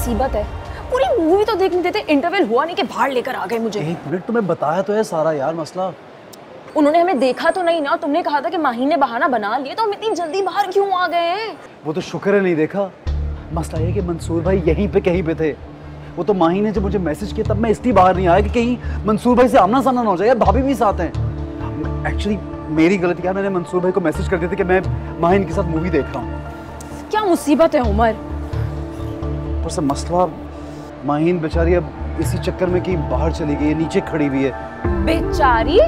मुसीबत है, पूरी मूवी तो देखने देते, इंटरवल हुआ नहीं कि बाहर लेकर आ गए मुझे। एक मिनट, तुम्हें बताया तो है सारा यार मसला। उन्होंने हमें देखा तो नहीं ना, तुमने कहा था कि माही ने बहाना बना लिया, तो हम इतनी जल्दी बाहर क्यों आ गए हैं? वो तो शुक्र है नहीं देखा। मसला ये कि मंसूर भाई यहीं पे कहीं पे थे। वो तो माही ने जब मुझे मैसेज किया तब मैं इसलिए बाहर नहीं आया कि कहीं मंसूर भाई से आमना सामना ना हो जाए। यार भाभी भी साथ हैं। एक्चुअली मेरी गलती है, मैंने मंसूर भाई को मैसेज कर दिया था कि मैं माहिन के साथ मूवी देख रहा हूँ। क्या मुसीबत है उमर? और सब मसला, माहिन बेचारी अब इसी चक्कर में कि बाहर चली गई है, नीचे खड़ी हुई है। बेचारी?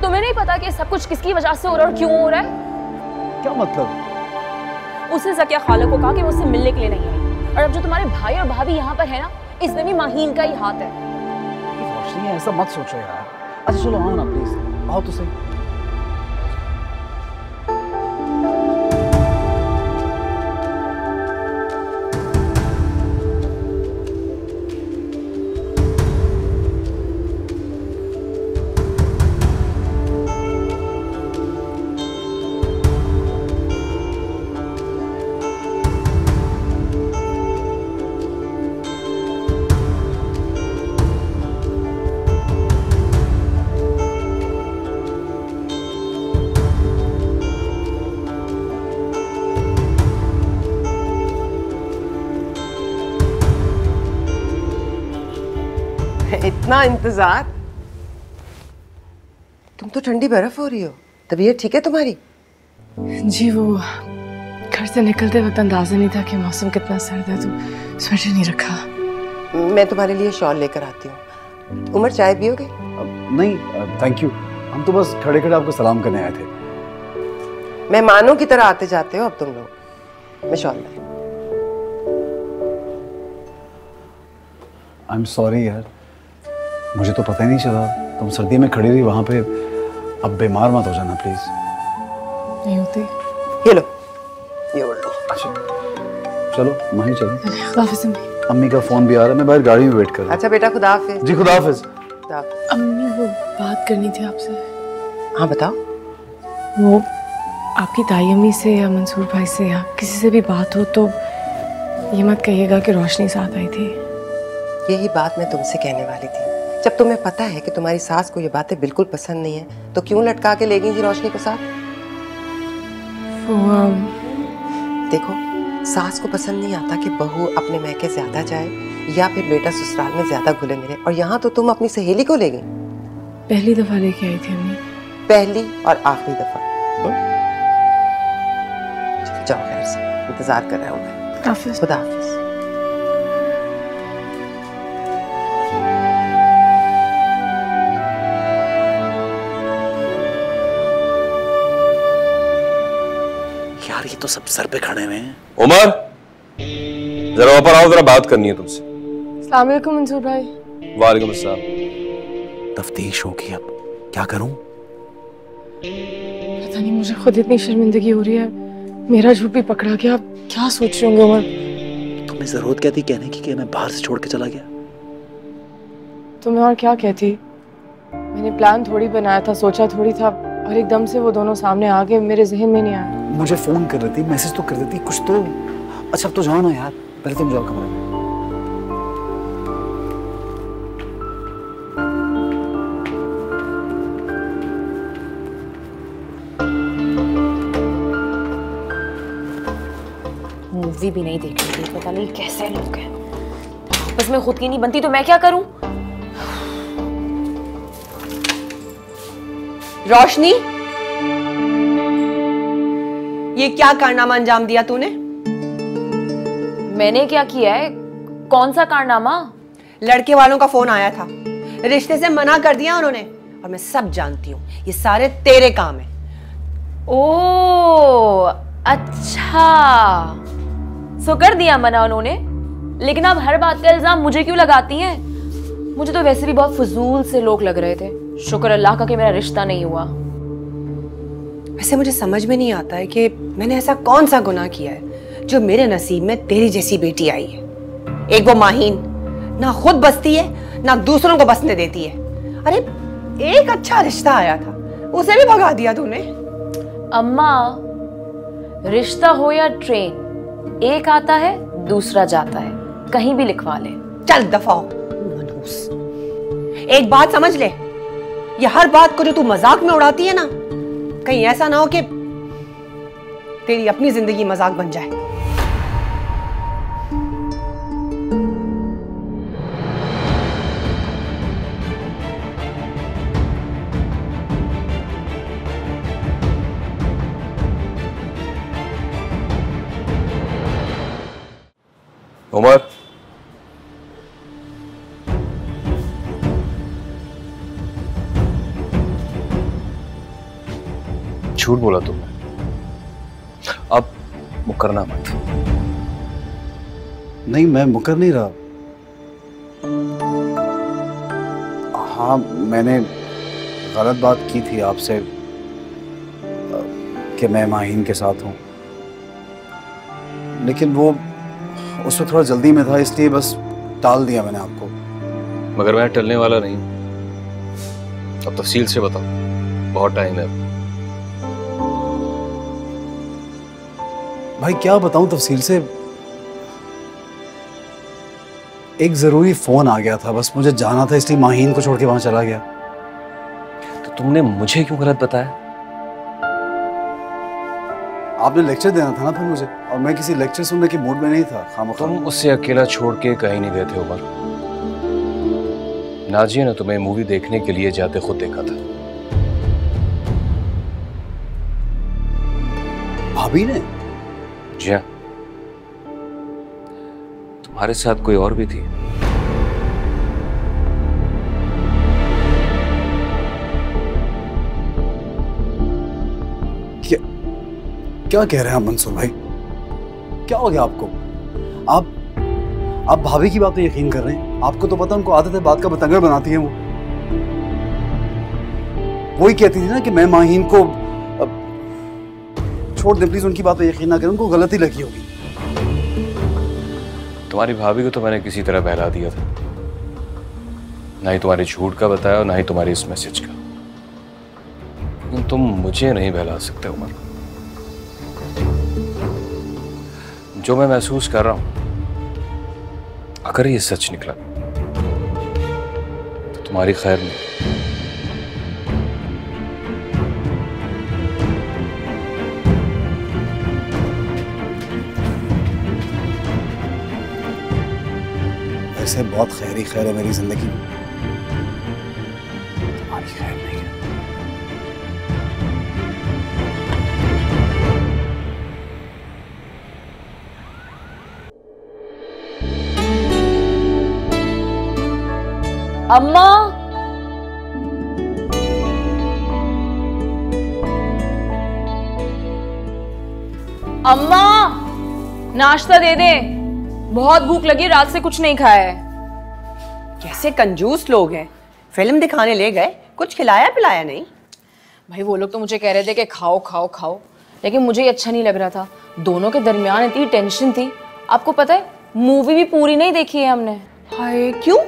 तुम्हें नहीं पता कि सब कुछ किसकी वजह से हो रहा है और क्यों हो रहा है? क्या मतलब? उसने ज़किया खाला को कहा कि मुझसे मिलने के लिए नहीं आई, और अब जो तुम्हारे भाई और भाभी यहाँ पर है ना, इसमें भी माहीन का ही हाथ है। रोशनी ऐसा मत सोचो यार। अच्छा चलो आओ ना प्लीज, आओ तो सही। इतना इंतजार? तुम तो ठंडी बर्फ हो रही हो। तबीयत ठीक है तुम्हारी? जी वो घर से निकलते वक्त अंदाजा नहीं था कि मौसम कितना सर्द है, तो स्वेटर नहीं रखा। मैं तुम्हारे लिए शॉल लेकर आती हूँ। उमर चाय पियोगे? नहीं थैंक यू, हम तो बस खड़े खड़े आपको सलाम करने आए थे। मेहमानों की तरह आते जाते हो अब तुम लोग। मैं shawl lie. I am sorry यार, मुझे तो पता ही नहीं चला। तुम सर्दी में खड़ी रही वहां पे। अब बीमार मत हो जाना प्लीज। नहीं होती। ये लो, ये ओढ़ लो। अच्छा चलो माही चलो। खुदाफिज अम्मी। अम्मी का फोन भी आ रहा है, मैं बाहर गाड़ी में वेट कर रहा हूँ। अच्छा बेटा, खुदा हाफिज। जी खुदा हाफिज। अम्मी वो बात करनी थी आपसे। हाँ बताओ। वो आपकी ताई अम्मी से या मंसूर भाई से या किसी से भी बात हो तो ये मत कहिएगा कि रोशनी साथ आई थी। यही बात मैं तुमसे कहने वाली थी। जब तुम्हें पता है कि तुम्हारी सास को ये बातें बिल्कुल पसंद नहीं है, तो क्यों लटका के ले गई थी रोशनी को साथ? वो देखो, सास को पसंद नहीं आता कि बहू अपने मैके ज्यादा जाए या फिर बेटा ससुराल में ज्यादा घुले मिले, और यहाँ तो तुम अपनी सहेली को ले गई। पहली दफा लेके आई थी अम्मी। पहली और आखिरी दफा। जाओ, खैर से इंतजार कर रहा हूँ मैं। खुदा हाफिज। यार ये तो सब सर पे खड़े हुए हैं। उमर जरा ऊपर आओ, जरा बात करनी है तुमसे। अस्सलाम वालेकुम मंसूर भाई। वालेकुम अस्सलाम। तफ्तीश होगी, अब क्या करूं? पता नहीं, मुझे खुद इतनी शर्मिंदगी हो रही है। मेरा झूठ भी पकड़ा गया। आप क्या सोच रहे होंगे उमर? तुम्हें जरूरत क्या थी कहने की कि मैं बाहर से छोड़ के चला गया? तुम्हें और क्या कहती? मैंने प्लान थोड़ी बनाया था, सोचा थोड़ी था, और एकदम से वो दोनों सामने आ गए। मेरे जहन में नहीं आया। मुझे फोन कर देती, मैसेज तो कर देती, कुछ तो। अच्छा अब तो जाओ ना यार, पहले तुम जाओ कमरे में। मूवी भी नहीं देख रही, पता नहीं कैसे लोग हैं। आपस में खुद की नहीं बनती तो मैं क्या करूं? रोशनी, ये क्या कारनामा अंजाम दिया तूने? मैंने क्या किया है? कौन सा कारनामा? लड़के वालों का फोन आया था, रिश्ते से मना कर दिया उन्होंने, और मैं सब जानती हूँ। ये सारे तेरे काम है। ओ अच्छा, सो कर दिया मना उन्होंने, लेकिन अब हर बात का इल्जाम मुझे क्यों लगाती हैं? मुझे तो वैसे भी बहुत फजूल से लोग लग रहे थे। शुक्र अल्लाह का कि मेरा रिश्ता नहीं हुआ। वैसे मुझे समझ में नहीं आता है कि मैंने ऐसा कौन सा गुनाह किया है जो मेरे नसीब में तेरी जैसी बेटी आई है। एक वो माहीन, ना खुद बसती है ना दूसरों को बसने देती है। अरे एक अच्छा रिश्ता आया था, उसे भी भगा दिया तूने। अम्मा, रिश्ता हो या ट्रेन, एक आता है दूसरा जाता है। कहीं भी लिखवा ले। चल दफा हो मनहूस। एक बात समझ ले, ये हर बात को जो तू मजाक में उड़ाती है ना, कहीं ऐसा ना हो कि तेरी अपनी जिंदगी मजाक बन जाए। उमर, झूठ बोला तुमने, अब मुकरना मत। नहीं, मैं मुकर नहीं रहा। हाँ, मैंने गलत बात की थी आपसे कि मैं माहीन के साथ हूँ, लेकिन वो उस वक्त थोड़ा जल्दी में था, इसलिए बस टाल दिया मैंने आपको। मगर मैं टलने वाला नहीं। अब तफसील से बताओ, बहुत टाइम है। भाई क्या बताऊं तफसील से, एक जरूरी फोन आ गया था, बस मुझे जाना था, इसलिए माहीन को छोड़ के वहां चला गया। तो तुमने मुझे क्यों गलत बताया? आपने लेक्चर देना था ना फिर मुझे, और मैं किसी लेक्चर सुनने के मूड में नहीं था। खामखा तुम उससे अकेला छोड़ के कहीं नहीं गए थे उमर। नाजिया ने तुम्हें मूवी देखने के लिए जाते खुद देखा था। भाभी ने? जी हाँ, तुम्हारे साथ कोई और भी थी? क्या कह रहे हैं आप मंसूर भाई? क्या हो गया आपको? आप भाभी की बात पे यकीन कर रहे हैं? आपको तो पता उनको आदत है बात का बतंगड़ बनाती है। वो ही कहती थी ना कि मैं माहीन को छोड़ दे, प्लीज उनकी बात पे यकीन ना करें, उनको गलती लगी होगी। तुम्हारी भाभी को तो मैंने किसी तरह बहला दिया था, ना ही तुम्हारे झूठ का बताया और ना ही तुम्हारे इस मैसेज का। लेकिन तुम मुझे नहीं बहला सकते उमर। जो मैं महसूस कर रहा हूं, अगर ये सच निकला तो तुम्हारी खैर नहीं। ऐसे बहुत खैर ही खैर है मेरी जिंदगी में, तुम्हारी खैर नहीं है। अम्मा, अम्मा, नाश्ता दे दे, बहुत भूख लगी, रात से कुछ नहीं खाया है। कैसे कंजूस लोग हैं, फिल्म दिखाने ले गए, कुछ खिलाया पिलाया नहीं। भाई वो लोग तो मुझे कह रहे थे कि खाओ खाओ खाओ, लेकिन मुझे ये अच्छा नहीं लग रहा था। दोनों के दरमियान इतनी टेंशन थी। आपको पता है मूवी भी पूरी नहीं देखी है हमने। हाय, क्यों?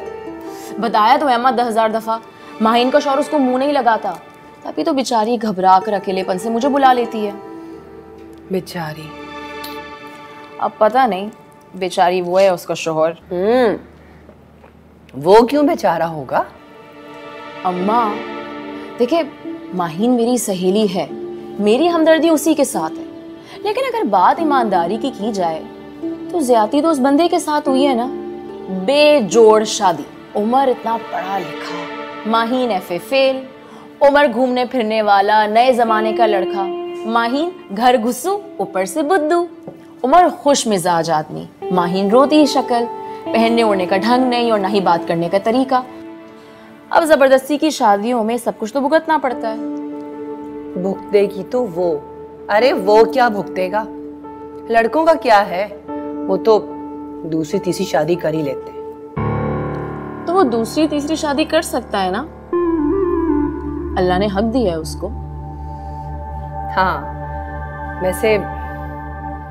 बताया तो अम्मा 10,000 दफा, माहीन का शौहर उसको मुंह नहीं लगाता, तभी तो बेचारी घबरा कर अकेलेपन से मुझे बुला लेती है। बेचारी। अब पता नहीं बेचारी वो है उसका शौहर। वो क्यों बेचारा होगा? अम्मा देखिए, माहीन मेरी सहेली है, मेरी हमदर्दी उसी के साथ है, लेकिन अगर बात ईमानदारी की जाए तो ज्यादती तो उस बंदे के साथ हुई है ना। बेजोड़ शादी, उमर इतना पढ़ा लिखा, माहीन FA फेल, उमर घूमने फिरने वाला नए जमाने का लड़का, माहीन घर घुसू ऊपर से बुद्धू। उमर खुश मिजाज आदमी, माहीन रोती शक्ल, पहनने ओढ़ने का ढंग नहीं और ना ही बात करने का तरीका। अब जबरदस्ती की शादियों में सब कुछ तो भुगतना पड़ता है। भुगतेगी तो वो, अरे वो क्या भुगतेगा? लड़कों का क्या है, वो तो दूसरी तीसरी शादी कर ही लेते हैं। तो वो दूसरी तीसरी शादी कर सकता है ना, अल्लाह ने हक दिया है उसको। हाँ, वैसे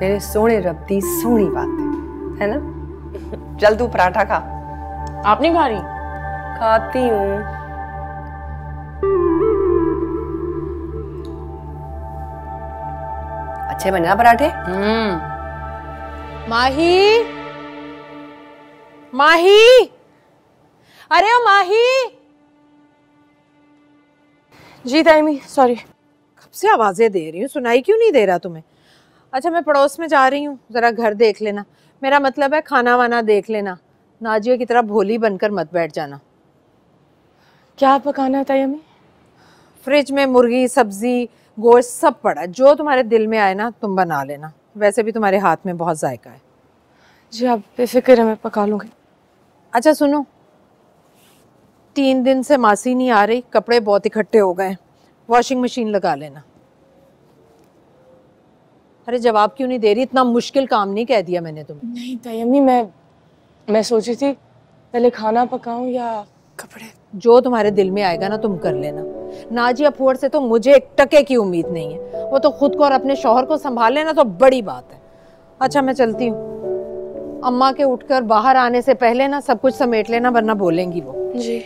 मेरे सोने रब दी सोनी बात है ना? चल तू पराठा खा। आप नहीं खा रही? खाती हूँ। अच्छे बने ना पराठे? माही, माही, अरे ओ माही। जी तायमी, सॉरी। कब से आवाजें दे रही हूँ, सुनाई क्यों नहीं दे रहा तुम्हें? अच्छा मैं पड़ोस में जा रही हूँ, जरा घर देख लेना। मेरा मतलब है खाना वाना देख लेना। नाजिया की तरह भोली बनकर मत बैठ जाना। क्या पकाना है तायमी? फ्रिज में मुर्गी, सब्जी, गोश्त सब पड़ा है। जो तुम्हारे दिल में आए ना तुम बना लेना। वैसे भी तुम्हारे हाथ में बहुत जायका है। जी आप बेफिक्र है, मैं पका लूँगी। अच्छा सुनो, 3 दिन से मासी नहीं आ रही, कपड़े बहुत इकट्ठे हो गए। वॉशिंग मशीन लगा लेना। अरे जवाब क्यों नहीं दे रही? इतना मुश्किल काम नहीं कह दिया मैंने तुम्हें। नहीं तायमी, मैं सोची थी पहले खाना पकाऊं या कपड़े। जो तुम्हारे दिल में आएगा ना तुम कर लेना। नाजिया फूहड़ से तो मुझे 1 टके की उम्मीद नहीं है। वो तो खुद को और अपने शौहर को संभाल लेना तो बड़ी बात है। अच्छा मैं चलती हूँ। अम्मा के उठकर बाहर आने से पहले ना सब कुछ समेट लेना, वरना बोलेंगी वो। जी।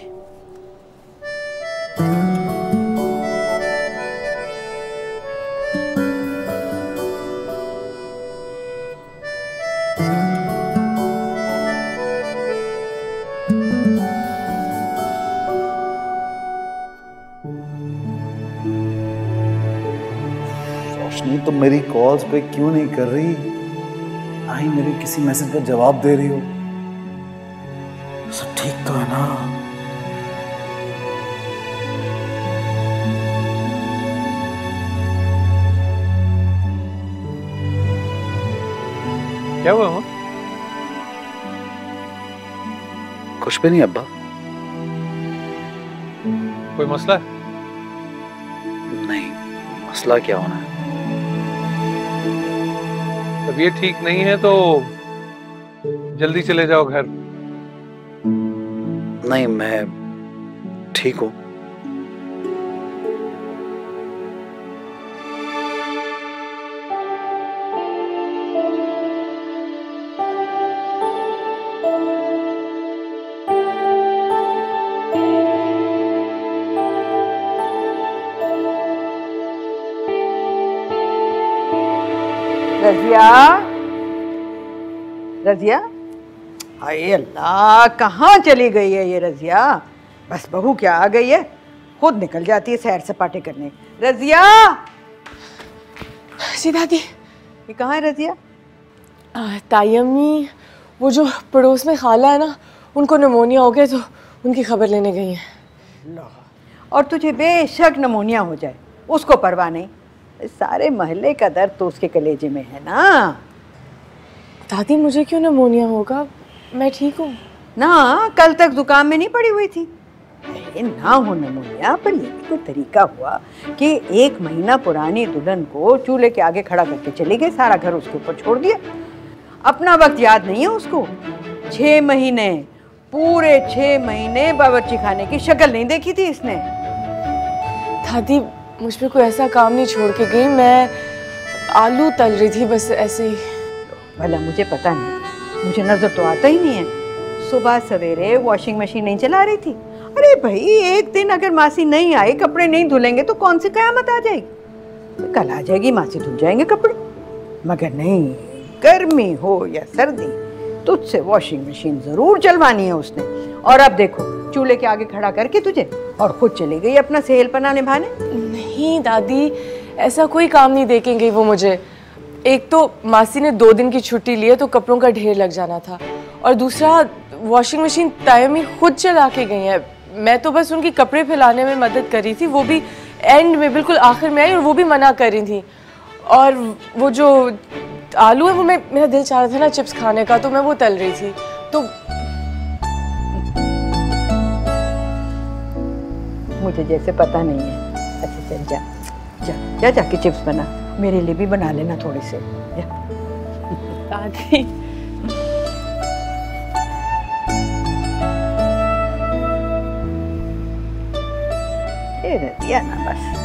रोशनी तुम मेरी कॉल्स पे क्यों नहीं कर रही? ना ही मेरे किसी मैसेज का जवाब दे रही हो। सब ठीक तो है ना? क्या हुआ माँ? कुछ भी नहीं अब्बा। कोई मसला है? नहीं, मसला क्या होना है? तबीयत ठीक नहीं है तो जल्दी चले जाओ घर। नहीं, मैं ठीक हूँ। रजिया, रजिया, हाय अल्लाह, कहाँ चली गई है ये रजिया? बस बहू क्या आ गई है, खुद निकल जाती है सैर सपाटे करने। रजिया, जी दादी। ये कहाँ है रजिया? तायमी, वो जो पड़ोस में खाला है ना, उनको निमोनिया हो गया तो उनकी खबर लेने गई हैं। और तुझे बेशक नमोनिया हो जाए उसको परवाह नहीं, सारे मोहल्ले का दर्द तो उसके कलेजे में है ना। दादी मुझे क्यों निमोनिया होगा, मैं ठीक हूँ ना। कल तक जुकाम में नहीं पड़ी हुई थी। अरे ना हो नमोनिया, पर ये भी कोई तरीका हुआ कि 1 महीना पुरानी दुल्हन को चूल्हे के आगे खड़ा करके चली गई, सारा घर उसके ऊपर छोड़ दिया। अपना वक्त याद नहीं है उसको। 6 महीने, पूरे 6 महीने बावर्ची खाने की शक्ल नहीं देखी थी इसने। दादी मुझ पे कोई ऐसा काम नहीं छोड़ के गई, मैं आलू तल रही थी बस ऐसे ही। भला मुझे पता नहीं, मुझे नजर तो आता ही नहीं है। सुबह सवेरे वॉशिंग मशीन नहीं चला रही थी। अरे भाई, एक दिन अगर मासी नहीं आई, कपड़े नहीं धुलेंगे तो कौन सी कयामत आ जाएगी? कल आ जाएगी मासी, धुल जाएंगे कपड़े। मगर नहीं, गर्मी हो या सर्दी, तुझसे वॉशिंग मशीन जरूर चलवानी है उसने। और अब देखो, चूल्हे के आगे खड़ा करके तुझे, और खुद चली गई अपना सहेलपना निभाने। नहीं दादी, ऐसा कोई काम नहीं देखेंगे वो मुझे। एक तो मासी ने 2 दिन की छुट्टी ली है तो कपड़ों का ढेर लग जाना था, और दूसरा वॉशिंग मशीन तायमी खुद चला के गई है। मैं तो बस उनकी कपड़े फैलाने में मदद करी थी, वो भी एंड में, बिल्कुल आखिर में आई, और वो भी मना कर रही थी। और वो जो आलू है वो मेरा दिल चाह रहा था ना चिप्स खाने का, तो मैं वो तल रही थी। तो मुझे जैसे पता नहीं है। अच्छा चल जा जा जा, जाके चिप्स बना, मेरे लिए भी बना लेना थोड़े से। दादी ये रतिया ना बस।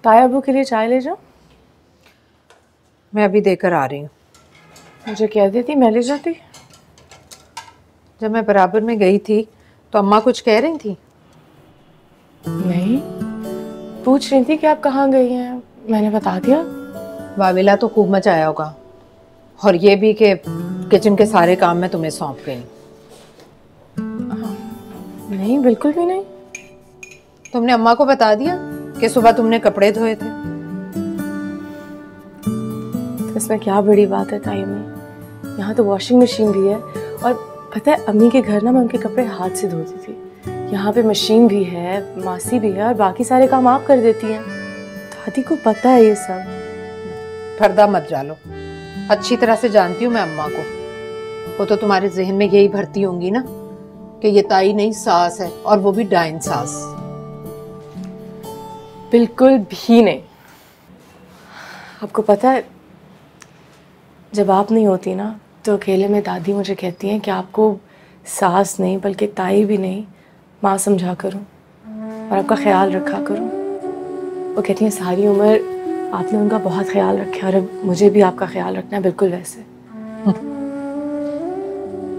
ताया अबू के लिए चाय ले जाओ। मैं अभी देकर आ रही हूँ। मुझे कह देती, मैं ले जाती। जब मैं बराबर में गई थी तो अम्मा कुछ कह रही थी? नहीं, पूछ रही थी कि आप कहाँ गई हैं, मैंने बता दिया। वाविला तो खूब मचाया होगा, और ये भी कि किचन के सारे काम मैं तुम्हें सौंप गई। नहीं, बिल्कुल भी नहीं। तुमने अम्मा को बता दिया कि सुबह तुमने कपड़े धोए थे? इसमें क्या बड़ी बात है ताई में, यहाँ तो वॉशिंग मशीन भी है। और पता है, अम्मी के घर ना मैं उनके कपड़े हाथ से धोती थी। यहाँ पे मशीन भी है, मासी भी है, और बाकी सारे काम आप कर देती हैं। दादी को पता है ये सब। पर्दा मत डालो, अच्छी तरह से जानती हूँ मैं अम्मा को। वो तो तुम्हारे जहन में यही भरती होंगी ना कि ये ताई नहीं सास है, और वो भी डाइन सास। बिल्कुल भी नहीं। आपको पता है, जब आप नहीं होती ना तो अकेले में दादी मुझे कहती हैं कि आपको सास नहीं बल्कि ताई भी नहीं, माँ समझा करूं और आपका ख्याल रखा करूं। वो कहती हैं सारी उम्र आपने उनका बहुत ख्याल रखा और अब मुझे भी आपका ख्याल रखना है, बिल्कुल वैसे।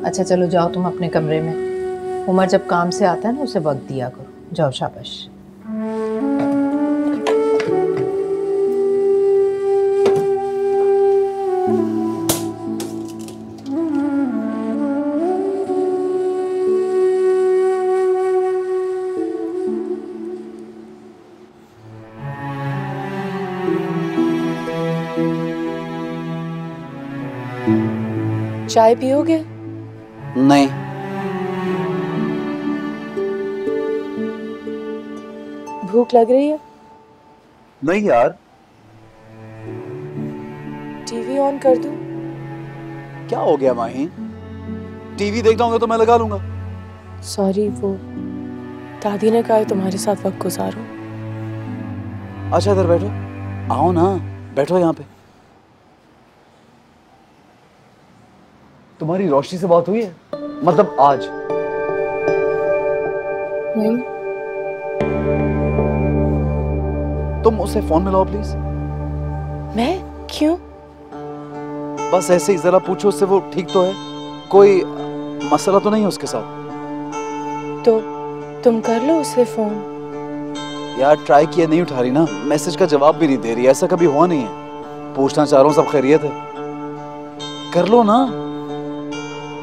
अच्छा चलो जाओ तुम अपने कमरे में। उमर जब काम से आता है ना उसे वक्त दिया करो। जाओ, शाबाश। चाय पियोगे? नहीं। भूख लग रही है? नहीं यार। टीवी ऑन कर दूं? क्या हो गया माही? टीवी देखना होगा तो मैं लगा लूंगा। सॉरी, वो दादी ने कहा तुम्हारे साथ वक्त गुजारो। अच्छा इधर बैठो। आओ ना, बैठो यहाँ पे। तुम्हारी रोशनी से बात हुई है? मतलब आज? नहीं। तुम उसे फोन मिलाओ प्लीज। मैं? क्यों? बस ऐसे ही जरा पूछो उससे, वो ठीक तो है? कोई मसला तो नहीं है उसके साथ? तो तुम कर लो उससे फोन। यार ट्राई किया, नहीं उठा रही ना, मैसेज का जवाब भी नहीं दे रही। ऐसा कभी हुआ नहीं है। पूछना चाह रहा हूँ सब खैरियत है? कर लो ना।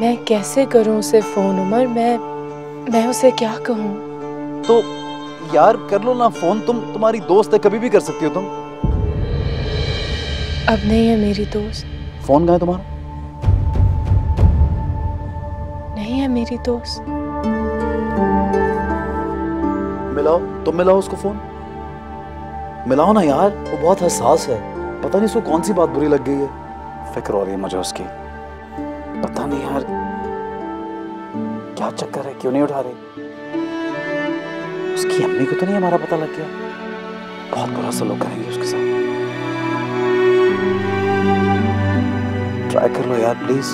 मैं कैसे करूं उसे फोन उमर? मैं उसे क्या कहूं? तो यार कर लो ना फोन। तुम्हारी दोस्त है, कभी भी कर सकती हो तुम। अब नहीं है मेरी दोस्त। फोन कहाँ है तुम्हारा? नहीं है मेरी दोस्त। मिलाओ, तुम मिलाओ उसको फोन। मिलाओ ना यार, वो बहुत हसास है। पता नहीं उसको कौन सी बात बुरी लग गई है। फिक्र हो रही है मुझे उसकी। पता नहीं यार क्या चक्कर है, क्यों नहीं उठा रही। उसकी अम्मी को तो नहीं हमारा पता लग गया? बहुत बुरा सलूक करेंगे उसके साथ। ट्राई कर लो यार प्लीज।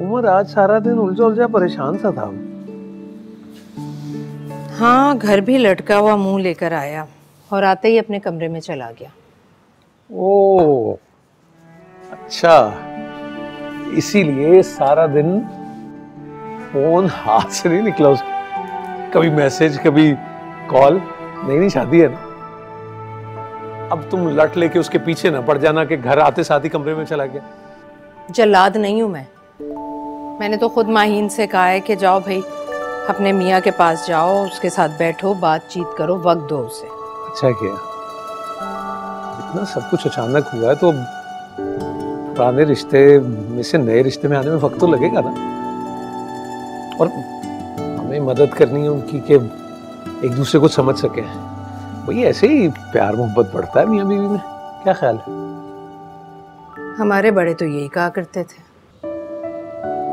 उमर आज सारा दिन उलझा उलझा परेशान सा था। हाँ, घर भी लटका हुआ मुंह लेकर आया और आते ही अपने कमरे में चला गया। ओ अच्छा, इसीलिए सारा दिन फोन हाथ से नहीं निकला उसका। कभी मैसेज, कभी कॉल। नहीं शादी है ना। अब तुम लट लेके उसके पीछे ना पड़ जाना कि घर आते साथ ही कमरे में चला गया। जल्लाद नहीं हूं मैं। मैंने तो खुद माहीन से कहा है कि जाओ भाई अपने मियाँ के पास जाओ, उसके साथ बैठो, बातचीत करो, वक्त दो उसे। अच्छा किया। इतना सब कुछ अचानक हुआ है तो पुराने रिश्ते में से नए रिश्ते में आने में वक्त तो लगेगा ना। और हमें मदद करनी है उनकी कि एक दूसरे को समझ सके। वही ऐसे ही प्यार मोहब्बत बढ़ता है मियां बीवी में। क्या ख्याल है? हमारे बड़े तो यही कहा करते थे।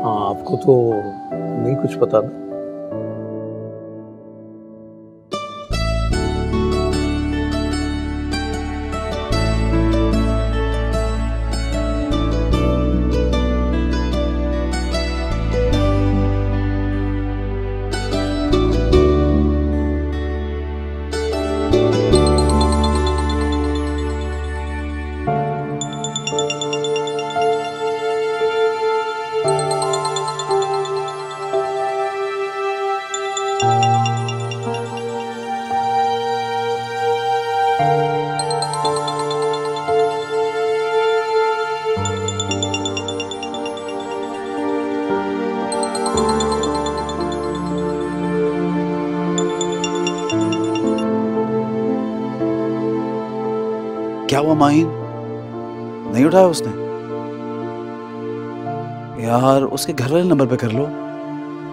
हाँ, आपको तो नहीं कुछ पता ना। क्या हुआ माहिन? नहीं उठाया उसने? यार उसके घर वाले नंबर पे कर लो,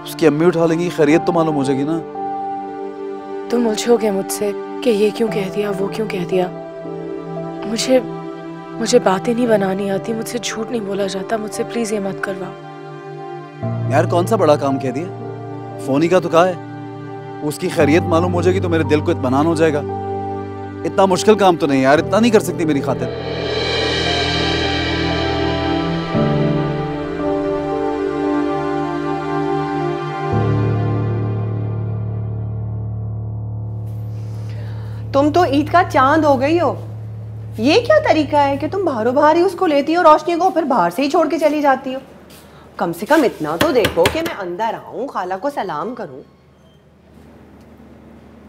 उसकी अम्मी उठा लेंगी, खैरियत तो मालूम हो जाएगी ना। तुम उलझोगे मुझसे कि ये क्यों कह दिया, वो क्यों कह दिया। मुझे बातें नहीं बनानी आती, मुझसे झूठ नहीं बोला जाता, मुझसे प्लीज ये मत करवाओ। यार कौन सा बड़ा काम कह दिया? फोन ही का तो कहा है। उसकी खैरियत मालूम हो जाएगी तो मेरे दिल को इत्मीनान हो जाएगा। इतना मुश्किल काम तो नहीं यार, इतना नहीं कर सकती मेरी खातिर। तुम तो ईद का चांद हो गई हो। ये क्या तरीका है कि तुम बाहरों बाहर ही उसको लेती हो रोशनी को, फिर बाहर से ही छोड़ के चली जाती हो। कम से कम इतना तो देखो कि मैं अंदर आऊं, खाला को सलाम करूं।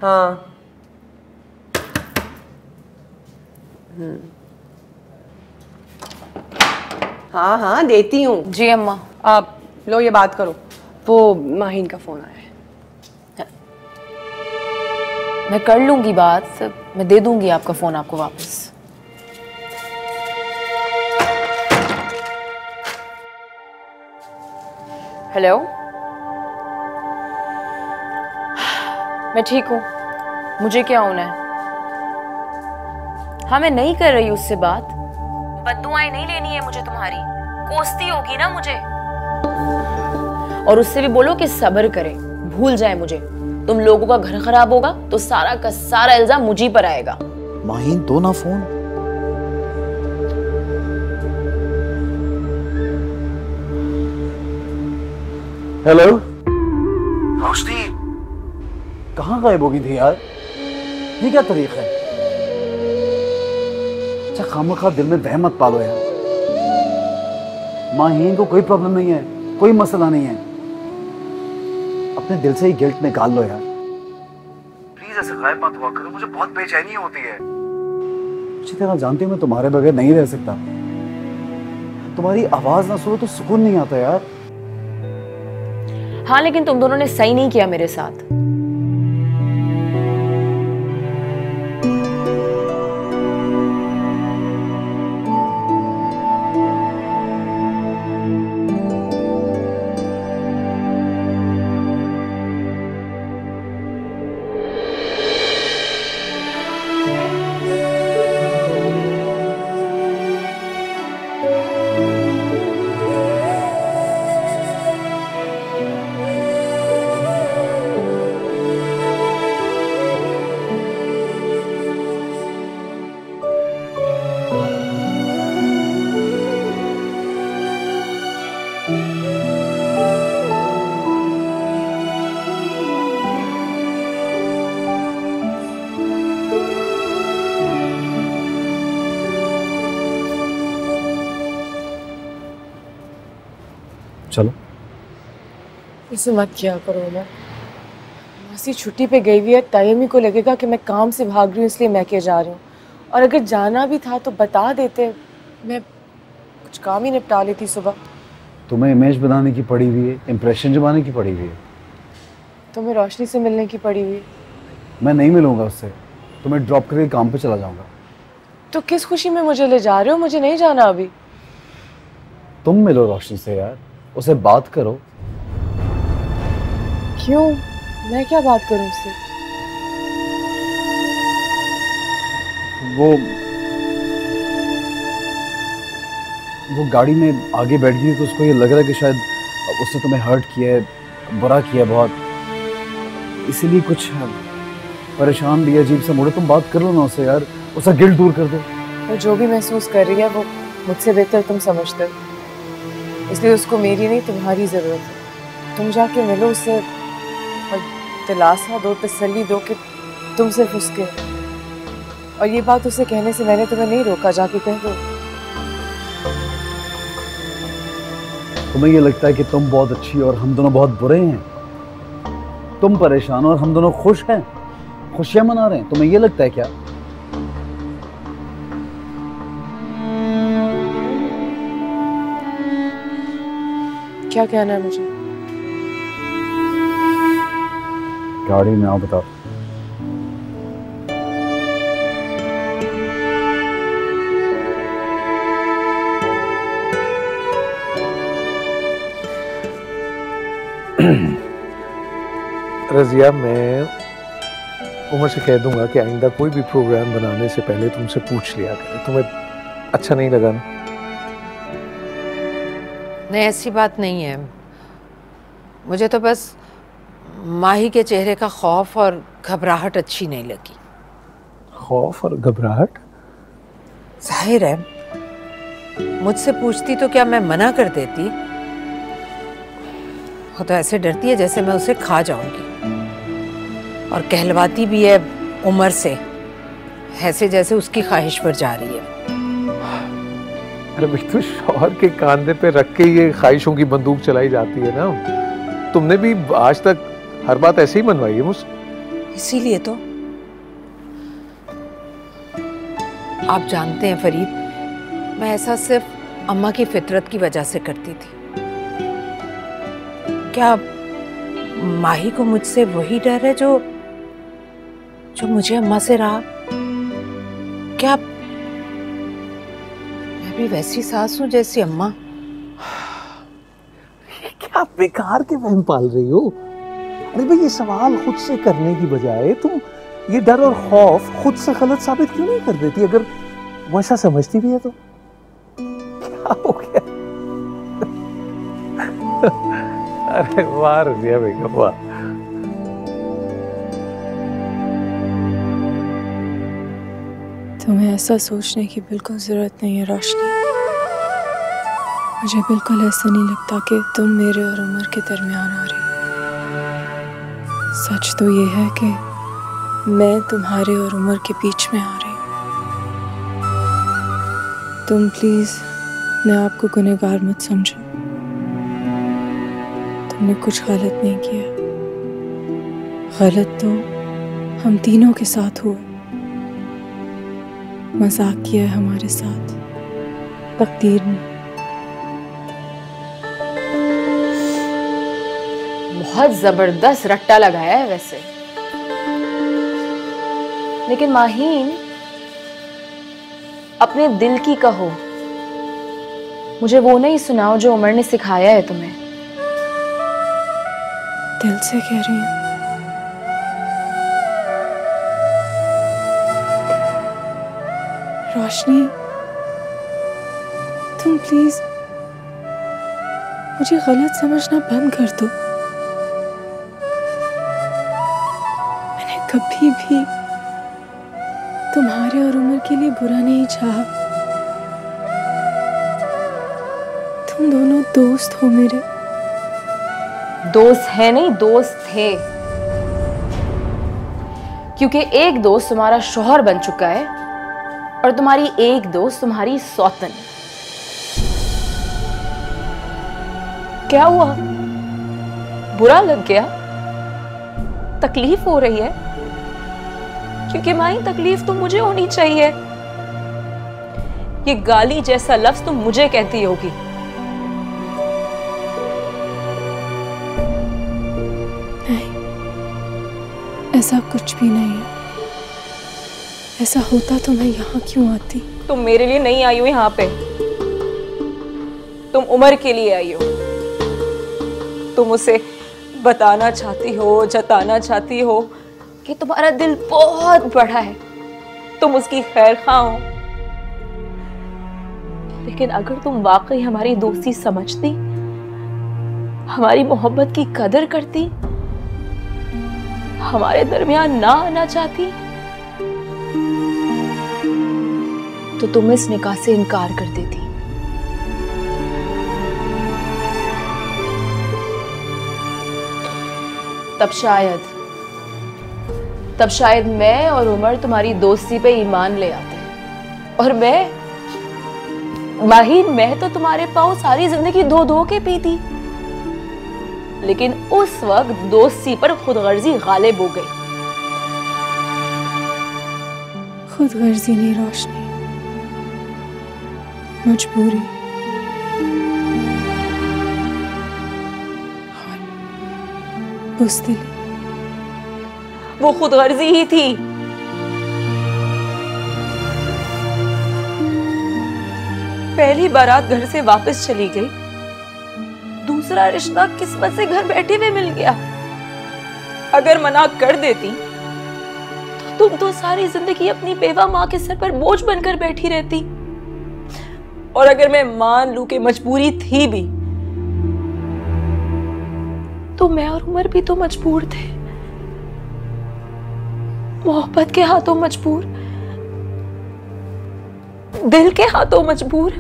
हाँ हाँ हाँ देती हूँ। जी अम्मा। आप लो ये बात करो, वो माहिन का फोन आया है। मैं कर लूंगी बात, मैं दे दूंगी आपका फोन आपको वापस। हेलो, मैं ठीक हूँ, मुझे क्या होना है? हाँ मैं नहीं कर रही उससे बात, बद्दुआएं नहीं लेनी है मुझे तुम्हारी, कोसती होगी ना मुझे। और उससे भी बोलो कि सब्र करे, भूल जाए मुझे। तुम लोगों का घर खराब होगा तो सारा का सारा इल्जाम मुझी पर आएगा। माहिन दो ना फोन। हेलो रोशनी, कहाँ गायब हो गई थी यार? ये क्या तरीका है? अच्छा खामखा दिल में वहम मत पालो यार। माहिन को कोई प्रॉब्लम नहीं है, कोई मसला नहीं है। अपने दिल से ही गिल्ट निकाल लो यार। प्लीज ऐसे गायब मत हुआ करो, मुझे बहुत बेचैनी होती है। अच्छी तरह जानती हूँ मैं तुम्हारे बगैर नहीं रह सकता। तुम्हारी आवाज ना सुनो तो सुकून नहीं आता यार। हाँ लेकिन तुम दोनों ने सही नहीं किया मेरे साथ। चलो इसे मत किया करो ना। मासी छुट्टी पे गई हुई है, तयमी को लगेगा कि मैं काम से भाग रही हूँ इसलिए मैं के जा रही हूँ। और अगर जाना भी था तो बता देते, मैं कुछ काम ही निपटा लेती सुबह। तुम्हें इमेज बनाने की पड़ी हुई है, इंप्रेशन जमाने की पड़ी हुई है। तुम्हें रोशनी से मिलने की पड़ी हुई। मैं नहीं मिलूंगा उससे, तुम्हें ड्रॉप करके काम पे चला जाऊंगा। तो किस खुशी में मुझे ले जा रहे हो? मुझे नहीं जाना अभी। तुम मिलो रोशनी से यार, उसे बात करो। क्यों? मैं क्या बात करूं उससे? वो गाड़ी में आगे बैठ गई तो उसको ये लग रहा है कि शायद उसने तुम्हें हर्ट किया है, बुरा किया बहुत, इसीलिए कुछ परेशान भी अजीब सा मूड। तुम बात कर लो ना उससे यार, उसका गिल्ट दूर कर दो। वो जो भी महसूस कर रही है वो मुझसे बेहतर तुम समझते हो, इसलिए उसको मेरी नहीं तुम्हारी ज़रूरत है। तुम जाके मिलो उससे और दिलासा दो, तसल्ली दो कि तुम सिर्फ उसके। और ये बात उसे कहने से मैंने तुम्हें नहीं रोका, जाके कह दो। तुम्हें ये लगता है कि तुम बहुत अच्छी और हम दोनों बहुत बुरे हैं? तुम परेशान और हम दोनों खुश हैं, खुशियां मना रहे हैं, तुम्हें ये लगता है क्या? क्या कहना है मुझे? गाड़ी में आओ, बताओ। रजिया, मैं उमर से कह दूंगा कि आइंदा कोई भी प्रोग्राम बनाने से पहले तुमसे पूछ लिया करे। तुम्हें अच्छा नहीं लगा ना? नहीं, ऐसी बात नहीं है। मुझे तो बस माही के चेहरे का खौफ और घबराहट अच्छी नहीं लगी। खौफ और घबराहट? जाहिर है, मुझसे पूछती तो क्या मैं मना कर देती? वो तो ऐसे डरती है जैसे मैं उसे खा जाऊंगी, और कहलवाती भी है उमर से ऐसे जैसे उसकी ख्वाहिश पर जा रही है। अरे भाई, तो शौहर के कांधे पे रख के ये ख्वाहिशों की बंदूक चलाई जाती है ना। तुमने भी आज तक हर बात ऐसे ही मनवाई है मुझसे। इसीलिए तो आप जानते हैं फरीद, मैं ऐसा सिर्फ अम्मा की फितरत की वजह से करती थी। क्या माही को मुझसे वही डर है जो मुझे अम्मा से रहा? क्या मैं भी वैसी सास हूं जैसी अम्मा? क्या बेकार के वहम पाल रही हो? अरे भाई, ये सवाल खुद से करने की बजाय तुम ये डर और खौफ खुद से गलत साबित क्यों नहीं कर देती? अगर वो ऐसा समझती भी है तो क्या हो गया? अरे वाह रजिया बेगम, वाह। तुम्हें ऐसा सोचने की बिल्कुल जरूरत नहीं है रोशनी। मुझे बिल्कुल ऐसा नहीं लगता कि तुम मेरे और उमर के दरमियान आ रही। सच तो ये है कि मैं तुम्हारे और उमर के बीच में आ रही हूँ। तुम प्लीज मैं आपको गुनहगार मत समझो। तुमने कुछ गलत नहीं किया। गलत तो हम तीनों के साथ हुआ। मजाक किया है हमारे साथ तकदीर ने। बहुत जबरदस्त रट्टा लगाया है वैसे, लेकिन माहीन अपने दिल की कहो, मुझे वो नहीं सुनाओ जो उमर ने सिखाया है तुम्हें। दिल से कह रही हूँ। रोशनी, तुम प्लीज मुझे गलत समझना बंद कर दो। मैंने कभी भी तुम्हारे और उमर के लिए बुरा नहीं चाहा। तुम दोनों दोस्त हो मेरे। दोस्त है नहीं, दोस्त थे, क्योंकि एक दोस्त तुम्हारा शौहर बन चुका है और तुम्हारी एक दोस्त तुम्हारी सौतन। क्या हुआ? बुरा लग गया? तकलीफ हो रही है? क्योंकि माई तकलीफ तो मुझे होनी चाहिए। ये गाली जैसा लफ्ज तुम मुझे कहती होगी। ऐसा कुछ भी नहीं है। ऐसा होता तो मैं यहाँ क्यों आती? तुम मेरे लिए नहीं आई हो यहाँ पे, तुम उमर के लिए आई हो। तुम उसे बताना चाहती हो, जताना चाहती हो कि तुम्हारा दिल बहुत बड़ा है, तुम उसकी खैर खा हो। लेकिन अगर तुम वाकई हमारी दोस्ती समझती, हमारी मोहब्बत की कदर करती, हमारे दरमियान ना आना चाहती, तो तुम इस निकाह से इनकार कर देती। तब शायद मैं और उमर तुम्हारी दोस्ती पे ईमान ले आते, और मैं तो तुम्हारे पाँव सारी जिंदगी धो धो के पीती। लेकिन उस वक्त दोस्ती पर खुदगर्जी गालिब हो गई। खुदगर्जी नहीं रोशनी, मजबूरी। बुज़दिली। वो खुदगर्जी ही थी। पहली बारात घर से वापस चली गई, दूसरा रिश्ता किस्मत से घर बैठे हुए मिल गया। अगर मना कर देती तो तुम तो सारी जिंदगी अपनी बेवा माँ के सर पर बोझ बनकर बैठी रहती। और अगर मैं मान लूं कि मजबूरी थी भी, तो मैं और उमर भी तो मजबूर थे, मोहब्बत के हाथों मजबूर, दिल के हाथों मजबूर।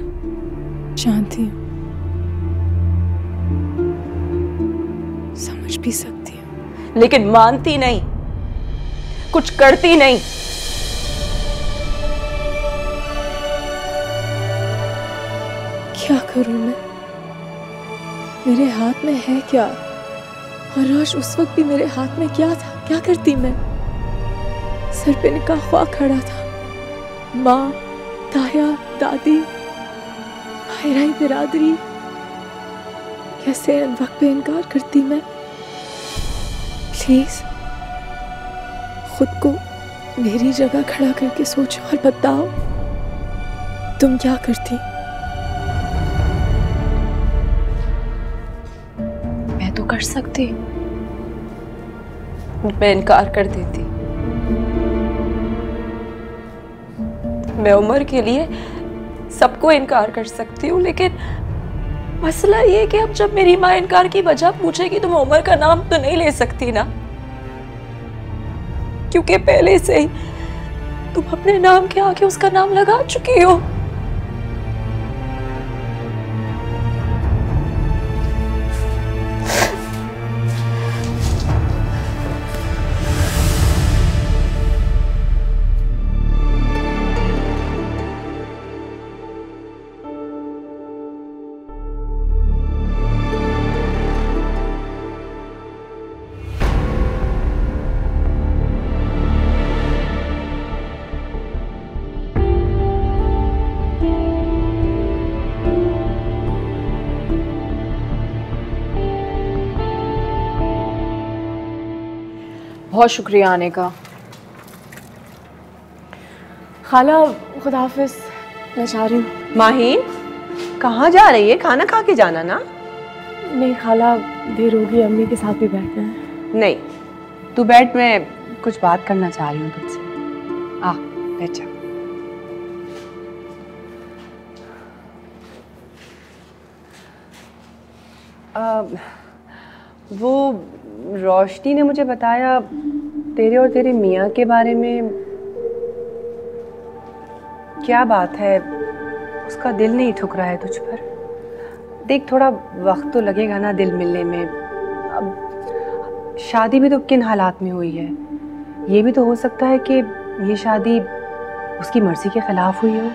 जानती हूँ, समझ भी सकती हूँ, लेकिन मानती नहीं, कुछ करती नहीं। क्या करूं मैं? मेरे हाथ में है क्या? और आज उस वक्त भी मेरे हाथ में क्या था? क्या करती मैं? सर पे निकाह हुआ खड़ा था, माँ, ताया, दादी, भाईराई बिरादरी, कैसे इन वक्त पे इनकार करती मैं? प्लीज खुद को मेरी जगह खड़ा करके सोचो और बताओ, तुम क्या करती? मैं तो कर सकती, मैं इनकार कर देती। मैं उमर के लिए सबको इनकार कर सकती हूँ, लेकिन मसला ये कि अब जब मेरी माँ इनकार की वजह पूछेगी तो मैं उमर का नाम तो नहीं ले सकती ना, क्योंकि पहले से ही तुम अपने नाम के आगे उसका नाम लगा चुकी हो। बहुत शुक्रिया आने का। खाला खुदा हाफिज, मैं जा रही हूँ। माहीन कहाँ जा रही है? खाना खा के जाना ना। नहीं खाला, देर होगी, अम्मी के साथ भी बैठना है। नहीं, तू बैठ, मैं कुछ बात करना चाह रही हूँ तुझसे। आ बैठ जा। वो रोशनी ने मुझे बताया तेरे और तेरे मियाँ के बारे में। क्या बात है, उसका दिल नहीं ठुक रहा है तुझ पर? देख, थोड़ा वक्त तो लगेगा ना दिल मिलने में। अब शादी भी तो किन हालात में हुई है, ये भी तो हो सकता है कि ये शादी उसकी मर्जी के खिलाफ हुई हो।